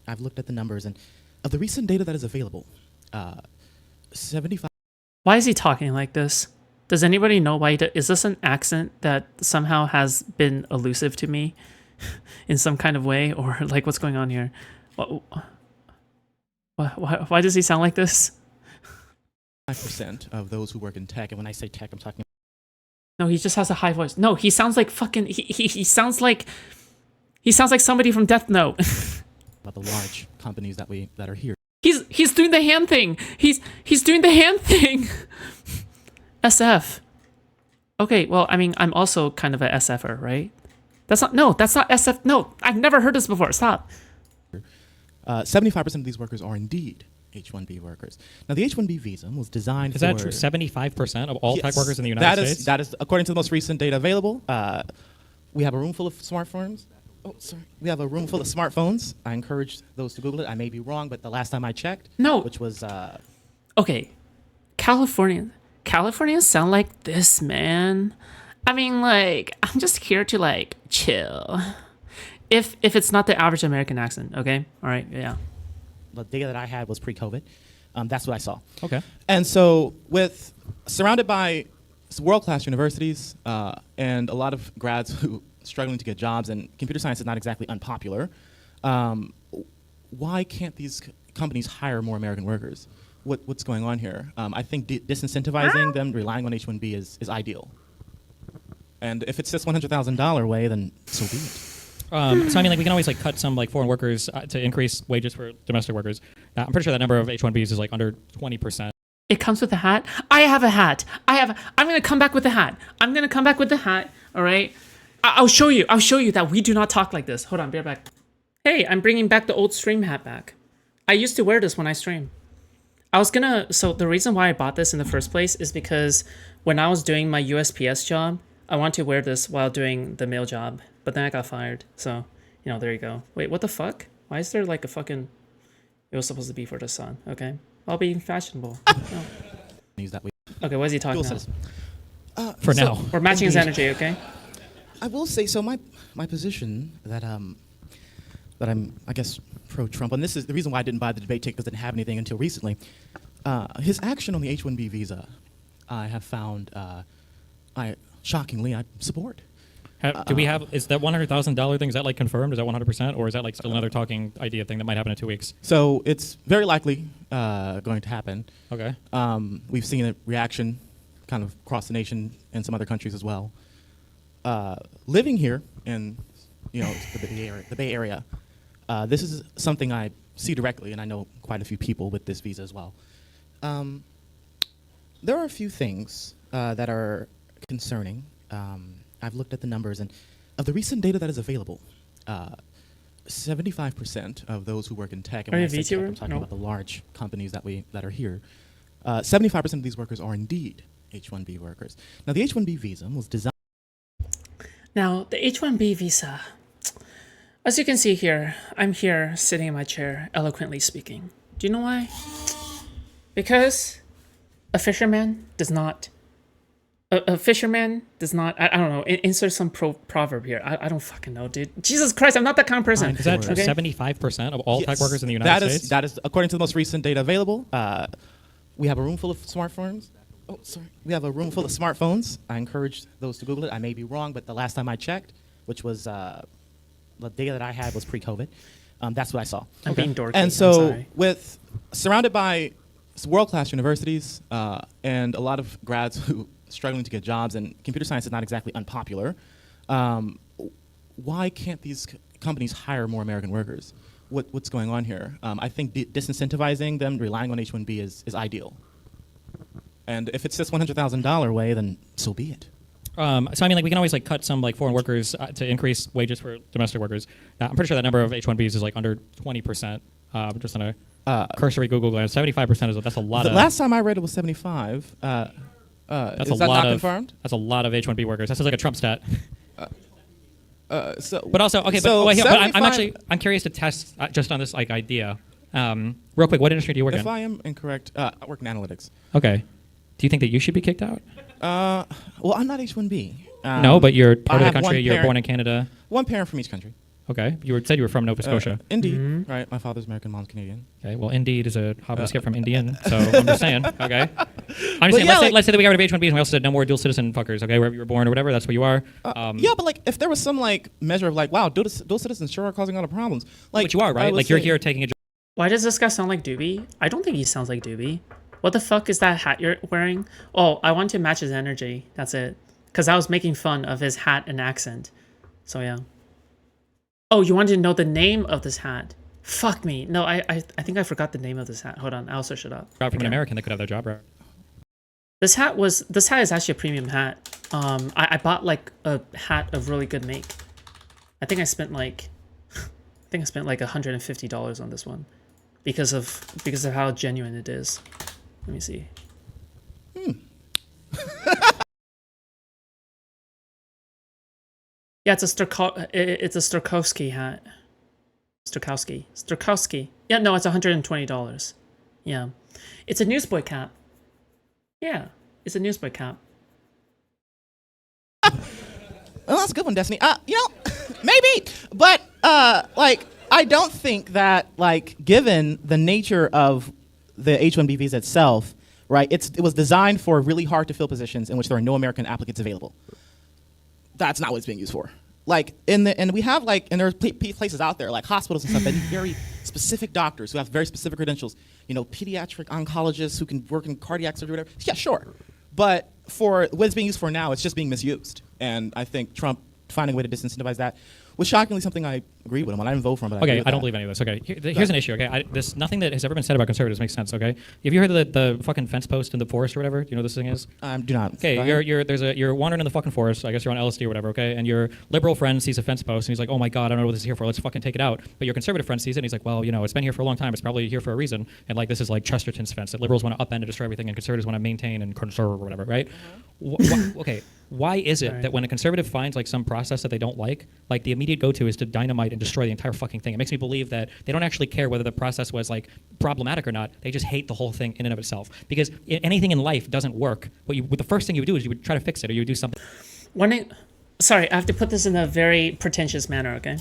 I've looked at the numbers, and of the recent data that is available, 75. Why is he talking like this? Does anybody know why? Is this an accent that somehow has been elusive to me in some kind of way, or like what's going on here? Why does he sound like this? 5% of those who work in tech, and when I say tech, I'm talking. No, he just has a high voice. No, he sounds like fucking. He sounds like somebody from Death Note. About the large companies that are here. He's doing the hand thing. He's doing the hand thing. SF. Okay, well, I mean, I'm also kind of a SFer, right? That's not SF. No, I've never heard this before. Stop. 75% of these workers are indeed H-1B workers. Now, the H-1B visa was designed Is that true? 75% of all Yes, tech workers in the United States? That is, according to the most recent data available. We have a room full of smartphones. Oh, sorry. We have a room full of smartphones. I encourage those to Google it. I may be wrong, but the last time I checked, No. which was Okay, Californians sound like this, man. I mean, like, I'm just here to like chill. If it's not the average American accent, okay? All right, yeah. the data that I had was pre-COVID. That's what I saw. Okay. And so, surrounded by world-class universities and a lot of grads who struggling to get jobs, and computer science is not exactly unpopular, why can't these companies hire more American workers? What's going on here? I think disincentivizing them, relying on H-1B is ideal. And if it's this $100,000 way, then so be it. So I mean, like, we can always like cut some like foreign workers to increase wages for domestic workers. I'm pretty sure that number of H-1Bs is like under 20%. It comes with a hat. I have a hat. I'm gonna come back with the hat. All right. I'll show you that we do not talk like this. Hold on, be right back. Hey, I'm bringing back the old stream hat back. I used to wear this when I stream. So the reason why I bought this in the first place is because when I was doing my USPS job, I wanted to wear this while doing the mail job, but then I got fired. So, there you go. Wait, what the fuck? Why is there like a fucking... It was supposed to be for the sun, okay? I'll be fashionable. No. Okay, what is he talking about? For now. We're matching his energy, okay? I will say, so my position that I'm, I guess, pro-Trump, and this is the reason why I didn't buy the debate ticket, because I didn't have anything until recently. His action on the H-1B visa, I have found, shockingly, I support. Do we have, is that $100,000 thing, is that like confirmed? Is that 100%? Or is that like still another talking idea thing that might happen in 2 weeks? So it's very likely going to happen. Okay. We've seen a reaction kind of across the nation and some other countries as well. Living here in, the Bay Area, this is something I see directly, and I know quite a few people with this visa as well. There are a few things that are concerning. I've looked at the numbers, and of the recent data that is available, 75% of those who work in tech, and when I say tech, I'm talking about the large companies that are here, 75% of these workers are indeed H-1B workers. Now, the H-1B visa was designed... Now, the H-1B visa, as you can see here, I'm here sitting in my chair, eloquently speaking. Do you know why? Because a fisherman does not, I don't know, insert some proverb here. I don't fucking know, dude. Jesus Christ, I'm not that kind of person. Is that true? Okay? 75% of all tech workers in the United States? That is, according to the most recent data available. We have a room full of smartphones. Oh, sorry. We have a room full of smartphones. I encourage those to Google it. I may be wrong, but the last time I checked, which was the data that I had was pre-COVID, that's what I saw. I'm being dorky. And so, surrounded by world-class universities and a lot of grads who struggling to get jobs, and computer science is not exactly unpopular, why can't these companies hire more American workers? What's going on here? I think disincentivizing them, relying on H-1B is ideal. And if it's this $100,000 way, then so be it. So I mean, like, we can always like cut some like foreign workers to increase wages for domestic workers. I'm pretty sure that number of H-1Bs is like under 20%. Just on a cursory Google glance, 75% that's a lot. The last time I read it was 75. That's is that not lot confirmed? That's a lot of H-1B workers. That's like a Trump stat. But also, okay, so but I'm curious to test just on this like idea. Real quick, what industry do you work in? If I am incorrect, I work in analytics. Okay. Do you think that you should be kicked out? Well, I'm not H-1B. No, but you're part of the country. You're born in Canada. One parent from each country. Okay, said you were from Nova Scotia. Indeed, right? My father's American, mom's Canadian. Okay, well, Indeed is a hop and a skip from Indian, so I'm just saying. Okay, I'm just saying. yeah, Let's say that we got rid of H-1Bs and we also said no more dual citizen fuckers. Okay, wherever you were born or whatever, that's where you are. Yeah, but like if there was some like measure of like, wow, dual citizens sure are causing a lot of problems. Like, But you are, right? Like you're here taking a job. Why does this guy sound like Doobie? I don't think he sounds like Doobie. What the fuck is that hat you're wearing? Oh, I want to match his energy. That's it. Because I was making fun of his hat and accent. So yeah. Oh, you wanted to know the name of this hat? Fuck me. No, I think I forgot the name of this hat. Hold on, I'll search it up. From an American that could have their job, right? This hat is actually a premium hat. I bought like a hat of really good make. I think I spent like $150 on this one because of how genuine it is. Let me see. Yeah, it's a Stokowski hat. Stokowski. Yeah, no, it's $120. Yeah, it's a newsboy cap. Yeah, it's a newsboy cap. Well, that's a good one, Destiny. Maybe, but like I don't think that like given the nature of the H-1B visa itself, right? It was designed for really hard to fill positions in which there are no American applicants available. That's not what it's being used for. Like we have like, and there's places out there like hospitals and stuff that need very specific doctors who have very specific credentials. You know, pediatric oncologists who can work in cardiac surgery, whatever. Yeah, sure. But for what it's being used for now, it's just being misused. And I think Trump finding a way to disincentivize that was shockingly something I agree with him on. I didn't vote for him, but okay, I don't believe any of this. Okay, here's an issue. Okay, nothing that has ever been said about conservatives makes sense. Okay, have you heard of the fucking fence post in the forest or whatever? Do you know what this thing is? Do not. Okay, you're wandering in the fucking forest. I guess you're on LSD or whatever. Okay, and your liberal friend sees a fence post and he's like, oh my god, I don't know what this is here for. Let's fucking take it out. But your conservative friend sees it and he's like, well, you know, it's been here for a long time. It's probably here for a reason. And like this is like Chesterton's fence that liberals want to upend and destroy everything, and conservatives want to maintain and conserve or whatever, right? Okay. Why is it that when a conservative finds like some process that they don't like the immediate go-to is to dynamite and destroy the entire fucking thing? It makes me believe that they don't actually care whether the process was like problematic or not. They just hate the whole thing in and of itself. Because anything in life doesn't work. The first thing you would do is you would try to fix it, or you would do something. Sorry, I have to put this in a very pretentious manner, okay?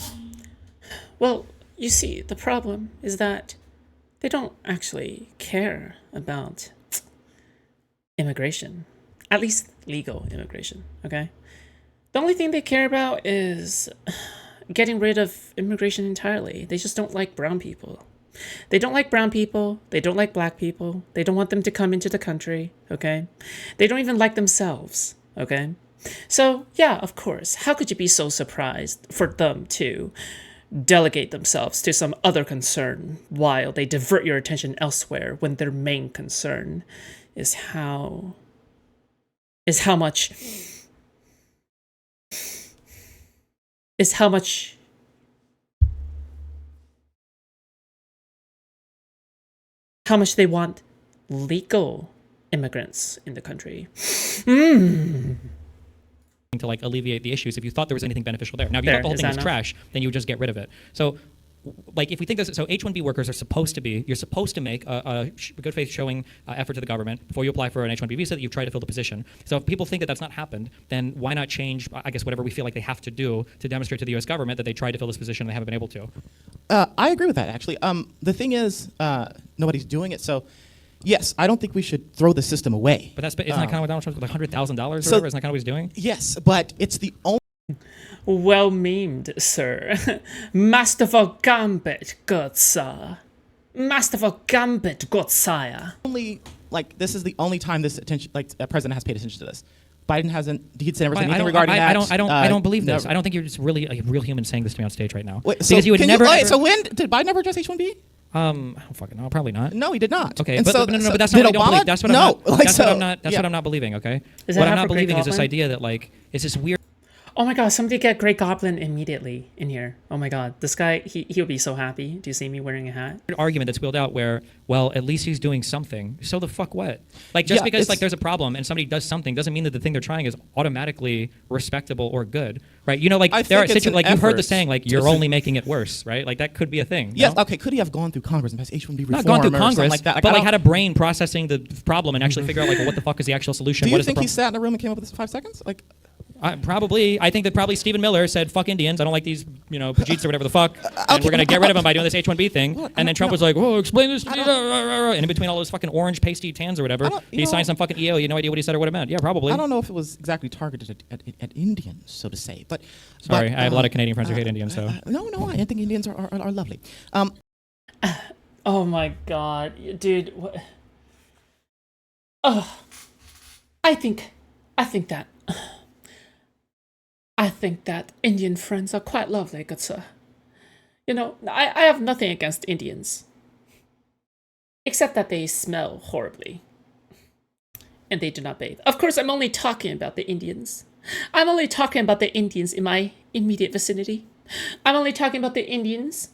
Well, you see, the problem is that they don't actually care about immigration. At least legal immigration, okay? The only thing they care about is getting rid of immigration entirely. They just don't like brown people. They don't like brown people. They don't like black people. They don't want them to come into the country, okay? They don't even like themselves, okay? So, yeah, of course, how could you be so surprised for them to delegate themselves to some other concern while they divert your attention elsewhere when their main concern is how much they want legal immigrants in the country. To like alleviate the issues if you thought there was anything beneficial there. Now, if you thought the whole thing was trash, then you would just get rid of it. So, like, if we think this, so H-1B workers are supposed to be, you're supposed to make a good faith showing effort to the government before you apply for an H-1B visa that you've tried to fill the position. So if people think that that's not happened, then why not change, I guess, whatever we feel like they have to do to demonstrate to the U.S. government that they tried to fill this position and they haven't been able to? I agree with that, actually. The thing is, nobody's doing it, so yes, I don't think we should throw the system away. But isn't that kind of what Donald Trump's like $100,000 or whatever? Isn't that kind of what he's doing? Yes, but it's the only... Well memed, sir. Masterful gambit, good sir. Masterful gambit, good sire. This is the only time this attention, a president has paid attention to this. Biden hasn't. He's never said anything regarding that. I don't believe this. I don't think you're just really a real human saying this to me on stage right now. Wait, because you would never. So when did Biden ever address H-1B? I don't fucking know. Probably not. No, he did not. Okay, and but that's not what I don't believe. That's what I'm not. That's what I'm not believing. Okay. What I'm not believing is this idea that like it's this weird. Oh my god, somebody get Grey Goblin immediately in here. Oh my god, this guy, he'll be so happy. Do you see me wearing a hat? Argument that's wheeled out where, well, at least he's doing something. So the fuck what? Like, just because like there's a problem and somebody does something doesn't mean that the thing they're trying is automatically respectable or good, right? You know, like there are situations, like you've heard the saying, like you're only making it worse, right? Like that could be a thing. Yes, no? okay, could he have gone through Congress and passed H-1B reform? Not gone through Congress, like that? but like had a brain processing the problem and actually figure out like what the fuck is the actual solution. Do you think he sat in a room and came up with this in 5 seconds? Like... Probably. I think that probably Stephen Miller said, fuck Indians. I don't like these, Pajeets or whatever the fuck. And we're going to get rid of them by doing this H-1B thing. And then Trump was like, oh, explain this to me. And in between all those fucking orange pasty tans or whatever, he signed some fucking EO. You had no idea what he said or what it meant. Yeah, probably. I don't know if it was exactly targeted at Indians, so to say. Sorry, I have a lot of Canadian friends who hate Indians, so. No, I think Indians are lovely. Oh my god, dude. What? Oh, I think that Indian friends are quite lovely, good sir. I have nothing against Indians. Except that they smell horribly. And they do not bathe. Of course, I'm only talking about the Indians. I'm only talking about the Indians in my immediate vicinity. I'm only talking about the Indians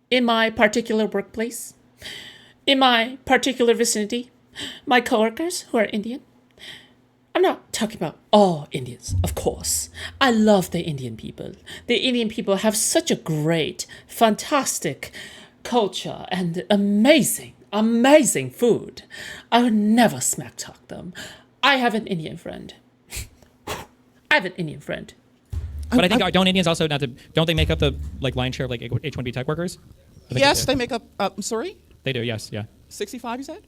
in my particular workplace. In my particular vicinity. My coworkers who are Indian. I'm not talking about all Indians, of course. I love the Indian people. The Indian people have such a great, fantastic culture and amazing food. I would never smack talk them. I have an Indian friend. But I think don't Indians also don't they make up the lion's share of H-1B tech workers? Yes, they make up. I'm sorry. They do. Yes. Yeah. 65, you said?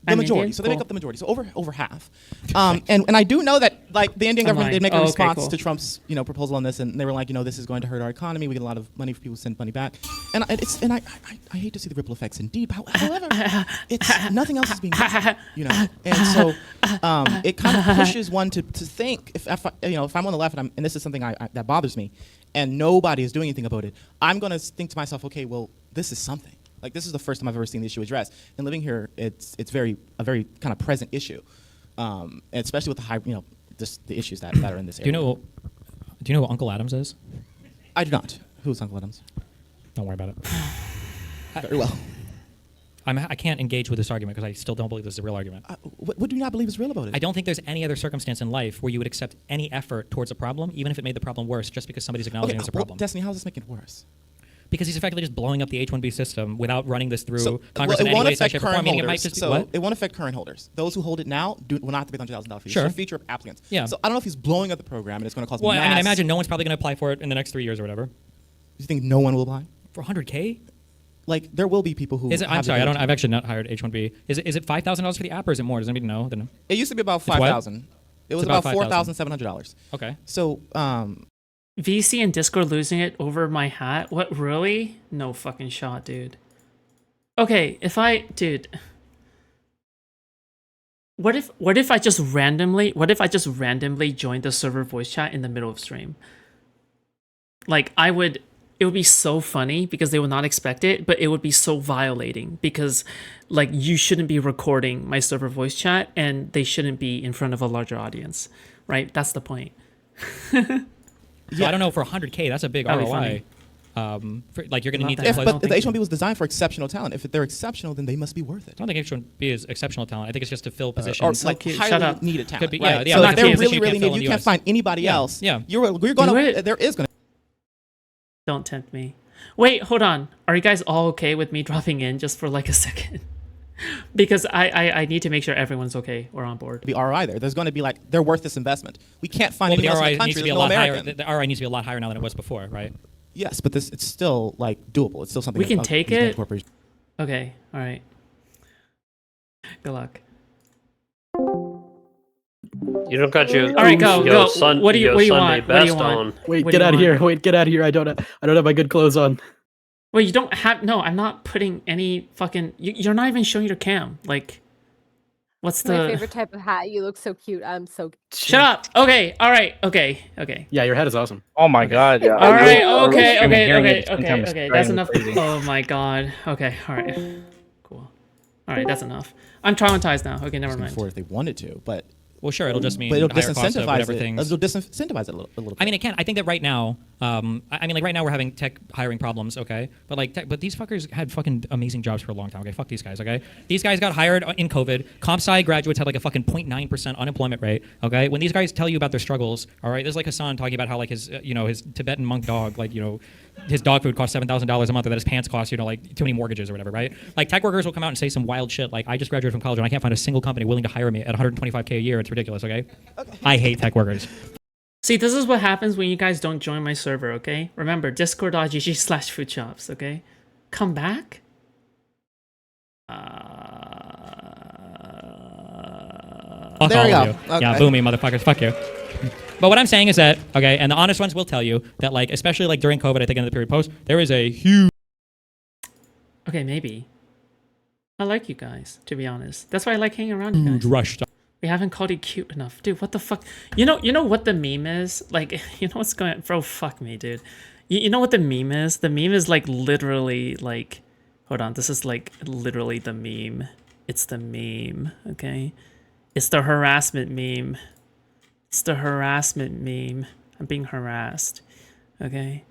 The majority. Indian? So they make up the majority. So over half. And I do know that the Indian government did make a response to Trump's proposal on this, and they were like, this is going to hurt our economy. We get a lot of money for people to send money back, and I hate to see the ripple effects indeed. However, it's nothing else is being done, and so it kind of pushes one to think if I'm on the left and this is something that bothers me, and nobody is doing anything about it. I'm going to think to myself, okay, well, this is something. This is the first time I've ever seen the issue addressed. And living here, it's a very kind of present issue, and especially with the high, just the issues that are in this area. Do you know who Uncle Adams is? I do not. Who's Uncle Adams? Don't worry about it. Very well. I can't engage with this argument because I still don't believe this is a real argument. What do you not believe is real about it? I don't think there's any other circumstance in life where you would accept any effort towards a problem, even if it made the problem worse, just because somebody's acknowledging it's a problem. Destiny, how is this making it worse? Because he's effectively just blowing up the H-1B system without running this through Congress in in any any way, affect shape, or form. current Meaning it holders. might just So it won't affect current holders. Those who hold it now will not have to pay $100,000 fees. Sure. It's a feature of applicants. Yeah. So I don't know if he's blowing up the program and it's going to cause Well, mass. I imagine no one's probably going to apply for it in the next 3 years or whatever. Do you think no one will apply? For $100K? There will be people who. I'm sorry, I've actually not hired H-1B. Is it $5,000 for the app or is it more? Does anybody know? It used to be about what? $5,000. It was about $4,700. Okay. So VC and Discord losing it over my hat? What, really? No fucking shot, dude. Okay, what if I just randomly joined the server voice chat in the middle of stream? It would be so funny because they would not expect it, but it would be so violating because you shouldn't be recording my server voice chat and they shouldn't be in front of a larger audience, right? That's the point. So I don't know, for $100K, that's a big ROI. You're going to need to. But the H-1B was designed for exceptional talent. If they're exceptional, then they must be worth it. I don't think H-1B is exceptional talent. I think it's just to fill positions. Or shut up. highly needed talent. Could be, right? yeah, So like if they're a position really you can't fill needed, in you the can't US. find anybody else. Yeah. There is going to. Don't tempt me. Wait, hold on. Are you guys all okay with me dropping in just for a second? Because I need to make sure everyone's okay or on board. Be ROI there. There's going to be they're worth this investment. We can't find The anything else in ROI the country. needs to be There's a no lot higher. American. The ROI needs to be a lot higher now than it was before, right? Yes, but it's still doable. It's still something We can that take these big it? corporations- Okay, all right. Good luck. You don't got your All right, go. What do you Sunday want? What do you best want? on. Wait, What get do you out of want? here. Wait, get out of here. I don't have my good clothes on. Wait, you don't have... No, I'm not putting any fucking... You're not even showing your cam. What's My the... favorite type of hat. You look so cute. I'm so cute. Shut up. Okay, all right. Okay. Yeah, your head is awesome. Oh my god. Yeah. All right, okay. That's That's enough. Oh my god. Okay, all right. Cool. All right, that's enough. I'm traumatized now. Okay, never mind. before if they wanted to, but Well, sure, it'll just mean it'll higher cost of disincentivize whatever it. things. It'll disincentivize it a little bit. I mean, it can. I think that right now, right now we're having tech hiring problems, okay? But these fuckers had fucking amazing jobs for a long time, okay? Fuck these guys, okay? These guys got hired in COVID. Comp sci graduates had a fucking 0.9% unemployment rate, okay? When these guys tell you about their struggles, all right? There's Hassan talking about how his his Tibetan monk dog, his dog food costs $7,000 a month, or that his pants cost, too many mortgages or whatever, right? Tech workers will come out and say some wild shit like, I just graduated from college and I can't find a single company willing to hire me at $125K a year ridiculous. Okay. I hate tech workers. See, this is what happens when you guys don't join my server, okay? Remember, discord.gg/foodshops, okay? Come back. Fuck There all we of go. you. Yeah, Okay. boomy motherfuckers. Fuck you. But what I'm saying is that, okay, and the honest ones will tell you that, like, especially like during COVID, I think in the period post, there is a huge Okay, maybe. I like you guys, to be honest. That's why I like hanging around you guys. rush. We haven't called you cute enough. Dude, what the fuck? You know what the meme is? Like, you know what's going on? Bro, fuck me, dude. You know what the meme is? The meme is like literally like, hold on. This is like literally the meme. It's the meme, okay? It's the harassment meme. It's the harassment meme. I'm being harassed, okay?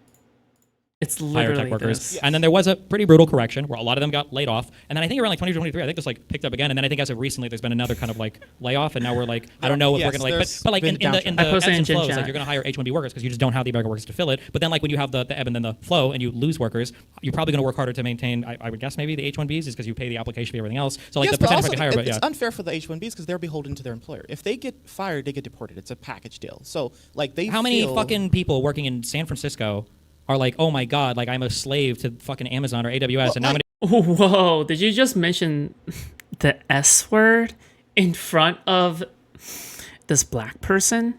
It's higher literally tech workers. this. And then there was a pretty brutal correction where a lot of them got laid off. And then I think around like 2023, I think this like picked up again. And then I think as of recently, there's been another kind of like layoff. And now we're like, I don't know if Yes, we're gonna like, there's but like in been the downturn. ebbs I posted in and Gen flows, Chat. like you're gonna hire H-1B workers because you just don't have the American workers to fill it. But then like when you have the ebb and then the flow and you lose workers, you're probably gonna work harder to maintain. I would guess maybe the H-1Bs is because you pay the application fee and everything else. So like Yes, the but percentage also might be higher. But it's yeah. unfair for the H-1Bs because they're beholden to their employer. If they get fired, they get deported. It's a package deal. So like they How many feel- fucking people working in San Francisco are like, oh my god, like I'm a slave to fucking Amazon or AWS, and now many Whoa, did you just mention the S word in front of this black person?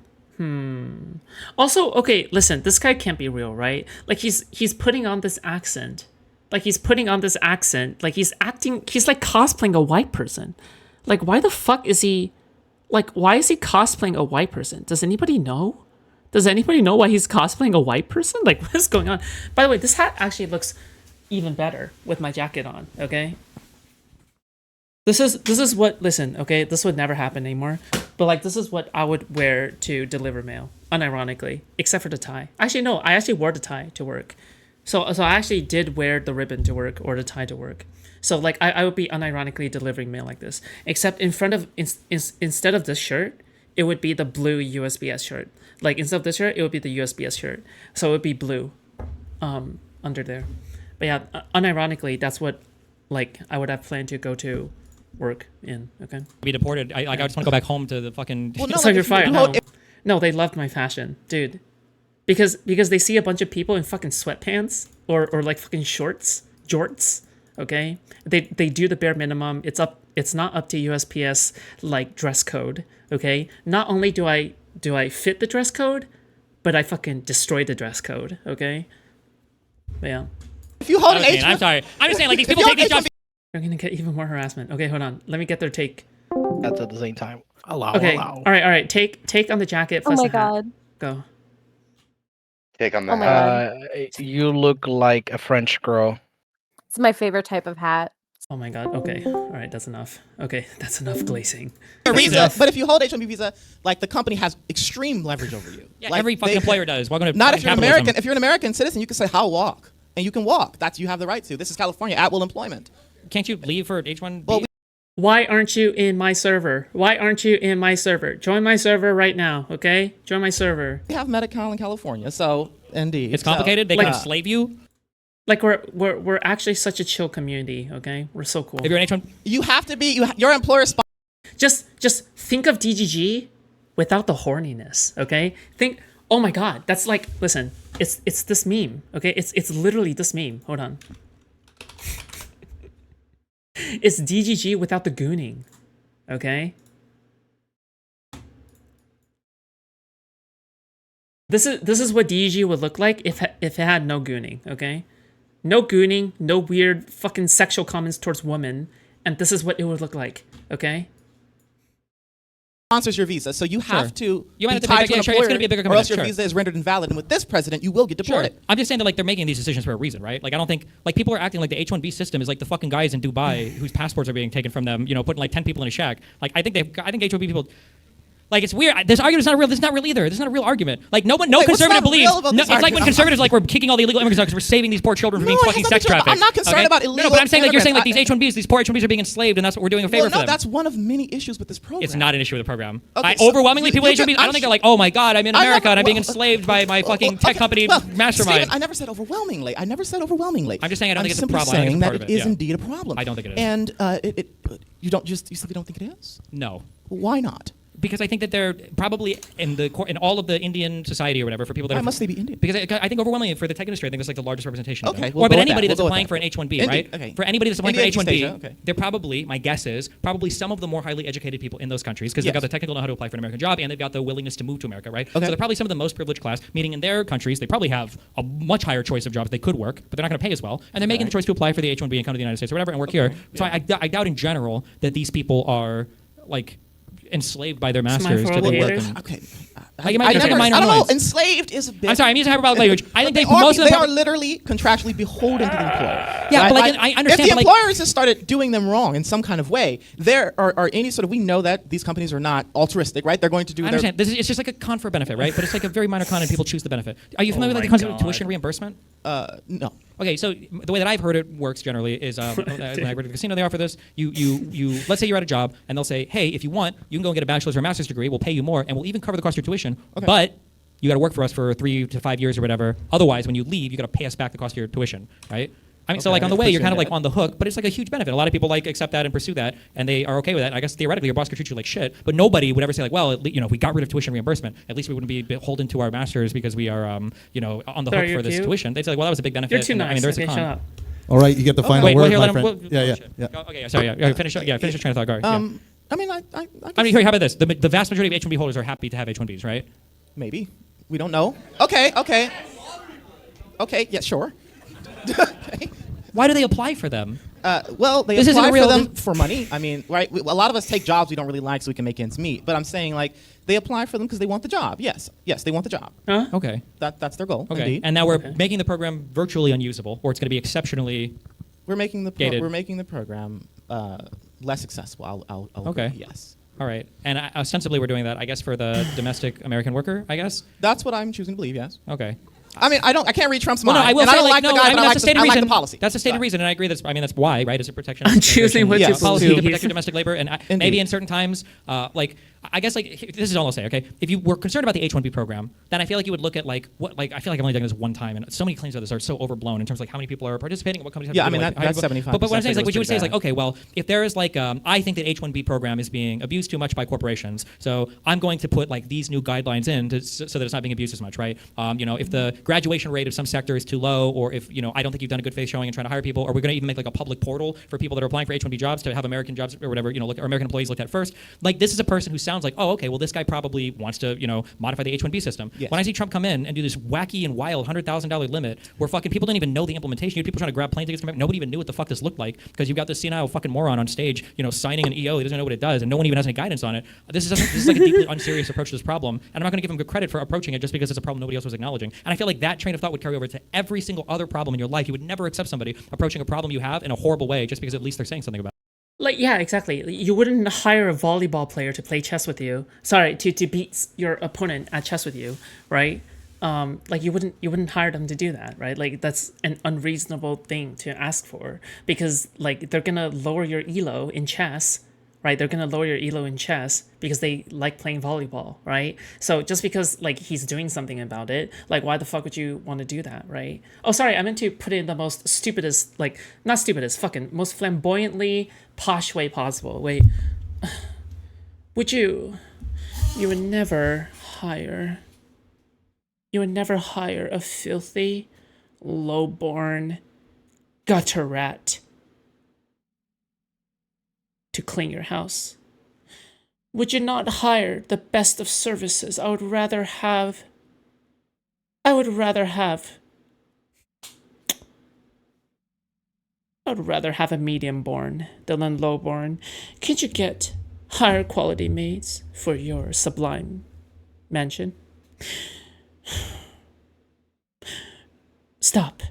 Also, okay, listen, this guy can't be real, right? Like he's putting on this accent. Like he's putting on this accent. Like he's acting, he's like cosplaying a white person. Like why the fuck is he, like why is he cosplaying a white person? Does anybody know? Does anybody know why he's cosplaying a white person? Like what is going on? By the way, this hat actually looks even better with my jacket on, okay? This is what, listen, okay, this would never happen anymore, but like this is what I would wear to deliver mail, unironically, except for the tie. Actually, no, I actually wore the tie to work. So I actually did wear the ribbon to work or the tie to work. So like I would be unironically delivering mail like this, except in front of, instead of this shirt, it would be the blue USPS shirt. Like instead of this shirt, it would be the USPS shirt. So it would be blue under there. But yeah, unironically, that's what like I would have planned to go to work in, okay? be deported. I just want to go back home to the fucking. Well, no, So like, you're if you fired. hold- No. No, they loved my fashion, dude. Because they see a bunch of people in fucking sweatpants or like fucking jorts, okay? They do the bare minimum. It's not up to USPS like dress code, okay? Not only do I fit the dress code, but I fucking destroy the dress code, okay? But yeah. If you hold an Okay, H-1B, I'm sorry. I'm just saying, like these If people you're take these jobs. We're gonna get even more harassment. Okay, hold on. Let me get their take. That's at the same time. Allow, Okay. allow. All right. Take on the jacket Oh plus my the hat. god. Go. Take on the Oh my hat. god. You look like a French girl. It's my favorite type of hat. Oh my god. Okay. All right, that's enough. Okay, that's enough glazing. visa, but if you hold H-1B visa, like the company has extreme leverage over you. Yeah, Like, every fucking they- employer does. Welcome to Not fucking if you're an capitalism. American. If you're an American citizen, you can say "I'll walk," and you can walk. You have the right to. This is California, at will employment. Can't you leave for H-1B? Well, Why aren't you in my server? Why aren't you in my server? Join my server right now, okay? Join my server. We have Medi-Cal in California, so indeed. It's complicated. They can like- enslave you. Like we're actually such a chill community, okay? We're so cool. If you're an H-1, You have to be. Your employer sponsors. Just think of DGG without the horniness, okay? Think, oh my god, that's like, listen, it's this meme, okay? It's literally this meme. Hold on. It's DGG without the gooning, okay? This is what DGG would look like if it had no gooning, okay? No gooning, no weird fucking sexual comments towards women, and this is what it would look like, okay? Your visa, so you have to. You might be have to tied pay back- to an yeah, sure, it's employer, gonna be a bigger or else commitment, your sure. visa is rendered invalid. And with this president, you will get sure. deported. I'm just saying that like they're making these decisions for a reason, right? Like I don't think like people are acting like the H-1B system is like the fucking guys in Dubai whose passports are being taken from them. You know, putting like 10 people in a shack. Like I think H-1B people. Like it's weird. This argument's not real. This is not real either. This is not a real argument. Like no Wait, what's conservative not believes. real about No, this it's like when argument? conservatives like we're kicking all the illegal immigrants out because we're saving these poor children from being No, it fucking has sex nothing to do- trafficked. I'm not concerned okay? about No, illegal but I'm saying like you're saying like immigrants. these poor H-1Bs are being enslaved and that's what we're doing a favor Well, for no, them. that's one of many issues with this program. It's not an issue with the program. Okay, so Overwhelmingly, you- people you with H-1Bs, can- I don't think they're like, oh my god, I'm in I America never- and I'm being well, enslaved by my fucking tech company mastermind. Steven, I never said overwhelmingly. I'm just saying I don't think it's a simply problem. I think saying it's that part of it it, is yeah. indeed a problem. I don't think it is. And you simply don't think it is? No. Why not? Because I think that they're probably in all of the Indian society or whatever for people that Why are. must they be Indian? Because I think overwhelmingly for the tech industry, I think that's like the largest representation. of Okay, them. we'll Or go but with anybody that. that's We'll go applying with for an that. H-1B, Indi- right? okay. For anybody that's applying India, for an East H-1B, Asia, okay. they're probably, my guess is, probably some of the more highly educated people in those countries because they've Yes. got the technical know-how to apply for an American job and they've got the willingness to move to America, right? Okay. So they're probably some of the most privileged class, meaning in their countries, they probably have a much higher choice of jobs they could work, but they're not going to pay as well. And they're making the choice to apply for the H-1B and come to the United States or whatever and work here. So I doubt in general that these people are, like, enslaved by their masters to then work. haters. in- Okay. Like, it might be I a minor don't know. annoyance. Enslaved is a bit. I'm sorry, I'm using hyperbolic language. I think They most of them are literally contractually beholden to the employer. Yeah, but like, I understand, If the but like- employers just started doing them wrong in some kind of way, there are any sort of, we know that these companies are not altruistic, right? They're going to do I their. understand. It's just like a con for benefit, right? But it's like a very minor con, and people choose the benefit. Are you familiar with my the concept of God. tuition reimbursement? No. Okay, so the way that I've heard it works generally is when I work at a casino, they offer this. You let's say you're at a job, and they'll say, hey, if you want, you can go and get a bachelor's or a master's degree. We'll pay you more, and we'll even cover the cost of your tuition. Okay. But you got to work for us for 3 to 5 years or whatever. Otherwise, when you leave, you got to pay us back the cost of your tuition, right? I mean, so Okay, like on the way, you're kind of like appreciate on the hook, but it's like a huge benefit. A lot of people like accept that and pursue that, and they are okay with that. I guess theoretically, your boss could treat you like shit, but nobody would ever say like, well, if we got rid of tuition reimbursement, at least we wouldn't be beholden to our masters because we are, on the Sorry, hook you're for this cute. tuition. They'd say like, well, that was a big benefit. You're too and, nice. I mean, there's Okay, a con. shut up. All right, you get the final Wait, word, here, my let him- friend. we'll- Yeah. Okay, sorry. Finish your train of thought. Go. Yeah. I mean, I I mean, here, how about this? The vast majority of H-1B holders are happy to have H-1Bs, right? maybe. We don't know. Okay. Yeah, sure. Okay. Why do they apply for them? Well, they This isn't apply real- for them for money. I mean, right? A lot of us take jobs we don't really like so we can make ends meet. But I'm saying, like, they apply for them because they want the job. Yes, they want the job. Huh? Okay. That's their goal. Okay. Indeed. And now we're making the program virtually unusable, or it's going to be exceptionally. we're making the Gated. we're making the program less accessible. I'll Okay. agree, yes. All right. And ostensibly, we're doing that, I guess, for the domestic American worker, I guess. That's what I'm choosing to believe. Yes. Okay. I mean, I can't read Trump's Well, mind. no, I will and say, I don't like, like no, the guy, I mean, but that's a stated I like reason. the policy. That's a stated So- reason, and I agree that's why, right? Is a protection. I'm choosing what to policy believe. to protect your domestic labor, and maybe Indeed. in certain times, I guess this is all I'll say. Okay, if you were concerned about the H-1B program, then I feel like you would look at I feel like I've only done this one time, and so many claims of this are so overblown in terms of like how many people are participating, and what companies have Yeah, to I do, mean, like, that's how you- 75%. But what I'm saying is like what you would say is pretty like, okay, well, if there is like I think that H-1B program is being abused too much by corporations, so I'm going to put like these new guidelines in so that it's not being abused as much, right? If the graduation rate of some sector is too low, or if I don't think you've done a good faith showing and trying to hire people, or we're going to even make like a public portal for people that are applying for H-1B jobs to have American jobs or whatever, or American employees looked at first. Like this is a person who sounds like, oh, okay, well this guy probably wants to, modify the H-1B system. Yes. When I see Trump come in and do this wacky and wild $100,000 limit, where fucking people didn't even know the implementation, you had people trying to grab plane tickets from nobody even knew what the fuck this looked like because you've got this senile fucking moron on stage, signing an EO, he doesn't know what it does, and no one even has any guidance on it. This is like a deeply unserious approach to this problem, and I'm not going to give him good credit for approaching it just because it's a problem nobody else was acknowledging. And I feel like that train of thought would carry over to every single other problem in your life. You would never accept somebody approaching a problem you have in a horrible way just because at least they're saying something about it. Like, yeah, exactly. You wouldn't hire a volleyball player to play chess with you. Sorry, to beat your opponent at chess with you, right? Like you wouldn't hire them to do that, right? Like that's an unreasonable thing to ask for because like they're gonna lower your elo in chess, right? They're gonna lower your elo in chess because they like playing volleyball, right? So just because like he's doing something about it, like why the fuck would you want to do that, right? Oh, sorry, I meant to put it in the most stupidest, like not stupidest, fucking most flamboyantly posh way possible. Wait, you would never hire a filthy, low-born gutter rat to clean your house? Would you not hire the best of services? I would rather have a medium-born than a low-born. Can't you get higher quality maids for your sublime mansion? Stop.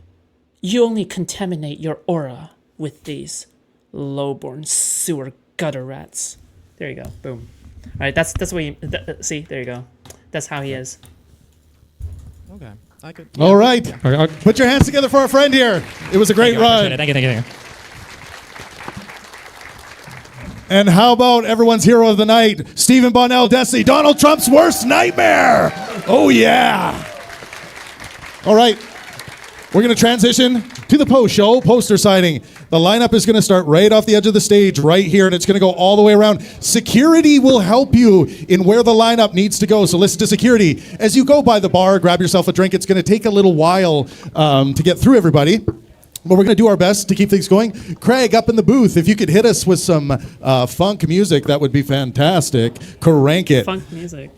You only contaminate your aura with these low-born sewer gutter rats. There you go. Boom. All right, that's what you see. There you go. That's how he is. Okay. I could. All right. Okay. Put your hands together for our friend here. It was a great run. Thank you. And how about everyone's hero of the night, Stephen Bonnell Desi, Donald Trump's worst nightmare. Oh, yeah. All right. We're going to transition to the post-show poster signing. The lineup is going to start right off the edge of the stage right here, and it's going to go all the way around. Security will help you in where the lineup needs to go, so listen to security. As you go by the bar, grab yourself a drink. It's going to take a little while to get through everybody, but we're going to do our best to keep things going. Craig, up in the booth, if you could hit us with some funk music, that would be fantastic. Crank it. Funk music.